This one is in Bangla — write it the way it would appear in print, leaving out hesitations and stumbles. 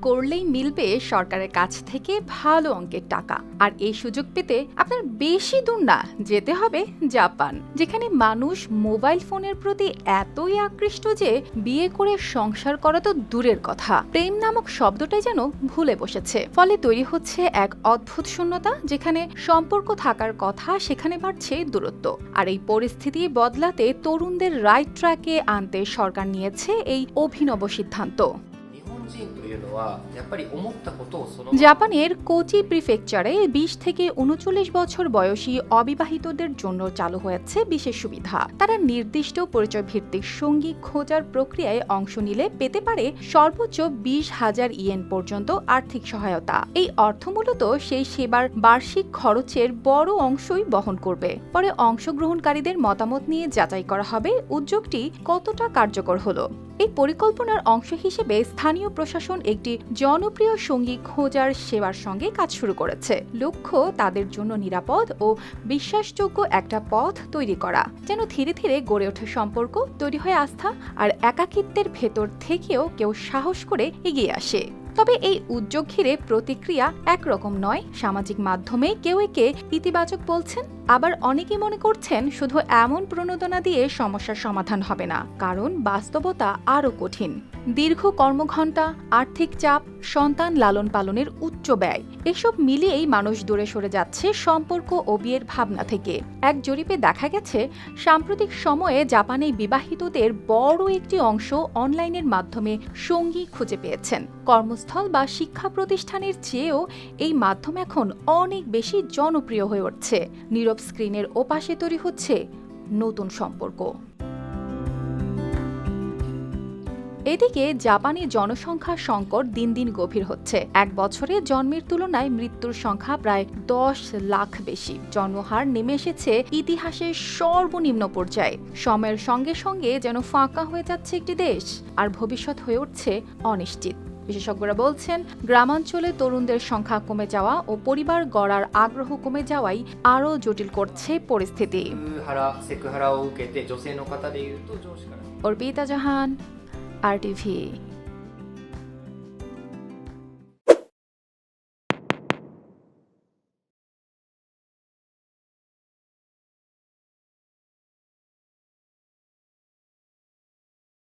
করলেই মিলবে সরকারের কাছ থেকে ভালো অঙ্কের টাকা। আর এই সুযোগ পেতে আপনার বেশি দূর না যেতে হবে জাপান, যেখানে মানুষ মোবাইল ফোনের প্রতি এতই আকৃষ্ট যে বিয়ে করে সংসার করা তো দূরের কথা, প্রেম নামক শব্দটাই যেন ভুলে বসেছে। ফলে তৈরি হচ্ছে এক অদ্ভুত শূন্যতা, যেখানে সম্পর্ক থাকার কথা সেখানে বাড়ছে দূরত্ব। আর এই পরিস্থিতি বদলাতে তরুণদের রাইট ট্র্যাকে আনতে সরকার নিয়েছে এই অভিনব সিদ্ধান্ত। জাপানের কোচি প্রিফেকচারে 20 থেকে 39 বছর বয়সী অবিবাহিতদের জন্য চালু হয়েছে বিশেষ সুবিধা। তারা নির্দিষ্ট পরিচয় ভিত্তিক সঙ্গী খোঁজার প্রক্রিয়ায় অংশ নিলে পেতে পারে সর্বোচ্চ 20,000 ইয়েন পর্যন্ত আর্থিক সহায়তা। এই অর্থ মূলত সেই সেবার বার্ষিক খরচের বড় অংশই বহন করবে। পরে অংশগ্রহণকারীদের মতামত নিয়ে যাচাই করা হবে উদ্যোগটি কতটা কার্যকর হলো। এই পরিকল্পনার অংশ হিসেবে স্থানীয় প্রশাসন একটি জনপ্রিয় সঙ্গী খোঁজার সেবার সঙ্গে কাজ শুরু করেছে। লক্ষ্য তাদের জন্য নিরাপদ ও বিশ্বাসযোগ্য একটা পথ তৈরি করা, যেন ধীরে ধীরে গড়ে ওঠে সম্পর্ক, তৈরি হয় আস্থা, আর একাকিত্বের ভেতর থেকেও কেউ সাহস করে এগিয়ে আসে। তবে এই উদ্যোগ ঘিরে প্রতিক্রিয়া একরকম নয়। সামাজিক মাধ্যমে কেউ একে ইতিবাচক বলছেন, আবার অনেকে মনে করছেন শুধু এমন প্রণোদনা দিয়ে সমস্যার সমাধান হবে না, কারণ বাস্তবতা আরও কঠিন। দীর্ঘ কর্মঘণ্টা, আর্থিক চাপ, সন্তান লালন পালনের উচ্চ ব্যয়, এসব মিলিয়েই মানুষ দূরে সরে যাচ্ছে সম্পর্ক ও বিয়ের ভাবনা থেকে। এক জরিপে দেখা গেছে সাম্প্রতিক সময়ে জাপানে বিবাহিতদের বড় একটি অংশ অনলাইনের মাধ্যমে সঙ্গী খুঁজে পেয়েছেন। কর্মস্থল বা শিক্ষা প্রতিষ্ঠানের চেয়েও এই মাধ্যম এখন অনেক বেশি জনপ্রিয় হয়ে উঠছে। নীরব স্ক্রিনের ওপাশে তৈরি হচ্ছে নতুন সম্পর্ক। এদিকে জাপানি জনসংখ্যা সংকট দিন দিন গভীর হচ্ছে। এক বছরে জন্মের তুলনায় মৃত্যুর সংখ্যা প্রায় 10 লাখ বেশি। জন্মহার নেমে এসেছে ইতিহাসের সর্বনিম্ন পর্যায়ে। সময়ের সঙ্গে সঙ্গে যেন ফাঁকা হয়ে যাচ্ছে একটি দেশ, আর ভবিষ্যৎ হয়ে উঠছে অনিশ্চিত। বিশেষজ্ঞরা বলছেন, গ্রামাঞ্চলে তরুণদের সংখ্যা কমে যাওয়া ও পরিবার গড়ার আগ্রহ কমে যাওয়াই আরও জটিল করছে পরিস্থিতি। অর্পিতা জাহান, RTV।